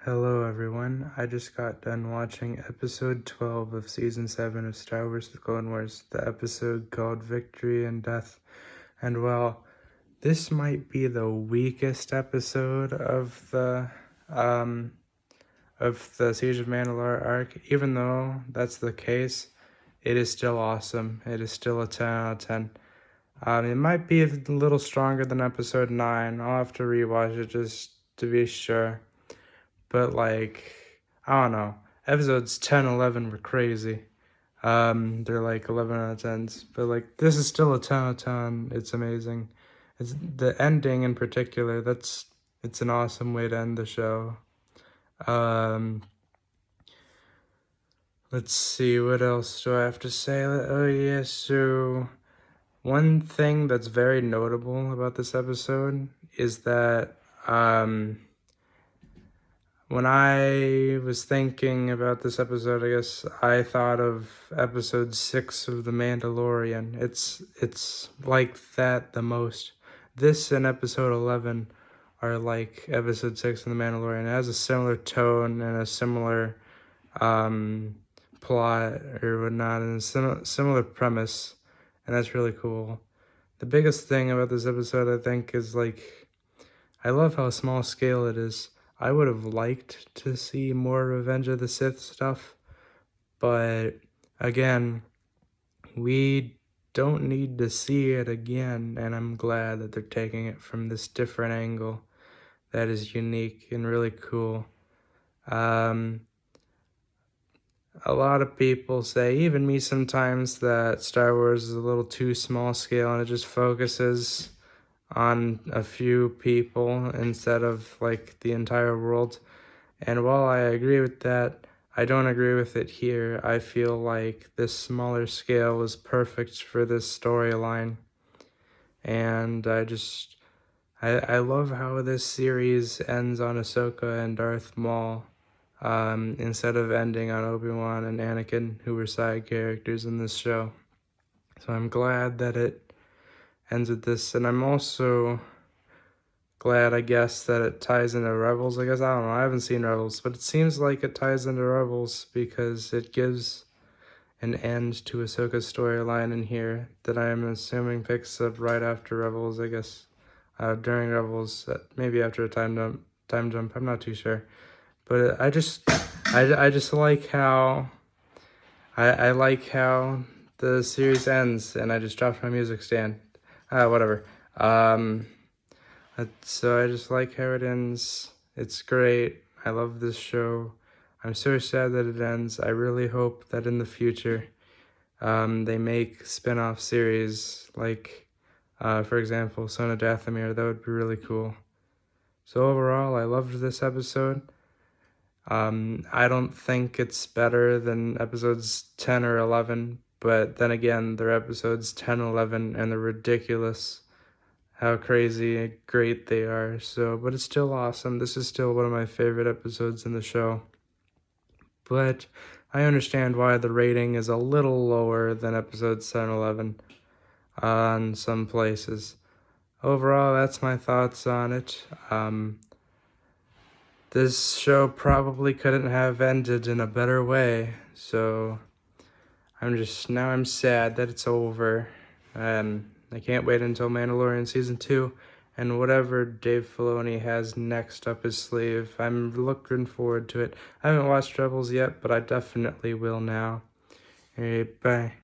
Hello everyone, I just got done watching episode 12 of season 7 of Star Wars The Clone Wars, the episode called Victory and Death. And well, this might be the weakest episode of the Siege of Mandalore arc. Even though that's the case, it is still awesome. It is still a 10 out of 10. It might be a little stronger than episode 9. I'll have to rewatch it just to be sure. But like, I don't know. Episodes 10, 11 were crazy. They're like 11 out of 10s. But like, this is still a 10 out of 10. It's amazing. It's the ending in particular. It's an awesome way to end the show. Let's see, what else do I have to say? Oh yeah, so one thing that's very notable about this episode is that when I was thinking about this episode, I guess I thought of episode 6 of The Mandalorian. It's like that the most. This and episode 11 are like episode 6 of The Mandalorian. It has a similar tone and a similar plot or whatnot, and a similar premise, and that's really cool. The biggest thing about this episode, I think, is like, I love how small scale it is. I would have liked to see more Revenge of the Sith stuff, but again, we don't need to see it again, and I'm glad that they're taking it from this different angle that is unique and really cool. A lot of people say, even me sometimes, that Star Wars is a little too small scale and it just focuses on a few people instead of like the entire world. And while I agree with that, I don't agree with it here. I feel like this smaller scale was perfect for this storyline. And I love how this series ends on Ahsoka and Darth Maul, instead of ending on Obi-Wan and Anakin, who were side characters in this show. So I'm glad that it ends with this, and I'm also glad, I guess, that it ties into Rebels. I guess, I don't know, I haven't seen Rebels, but it seems like it ties into Rebels because it gives an end to Ahsoka's storyline in here that I am assuming picks up right after Rebels, I guess, during Rebels, maybe after a time jump, I'm not too sure. But I just like how, I like how the series ends, and I just dropped my music stand. Whatever. So I just like how it ends. It's great. I love this show. I'm so sad that it ends. I really hope that in the future, they make spin-off series like, for example, Son of Dathomir. That would be really cool. So overall, I loved this episode. I don't think it's better than episodes 10 or 11, but then again, they're episodes 10, 11, and they're ridiculous how crazy great they are. So, but it's still awesome. This is still one of my favorite episodes in the show. But I understand why the rating is a little lower than episodes 10, 11 on some places. Overall, that's my thoughts on it. This show probably couldn't have ended in a better way, so I'm sad that it's over. I can't wait until Mandalorian Season 2 and whatever Dave Filoni has next up his sleeve. I'm looking forward to it. I haven't watched Rebels yet, but I definitely will now. Alright, bye.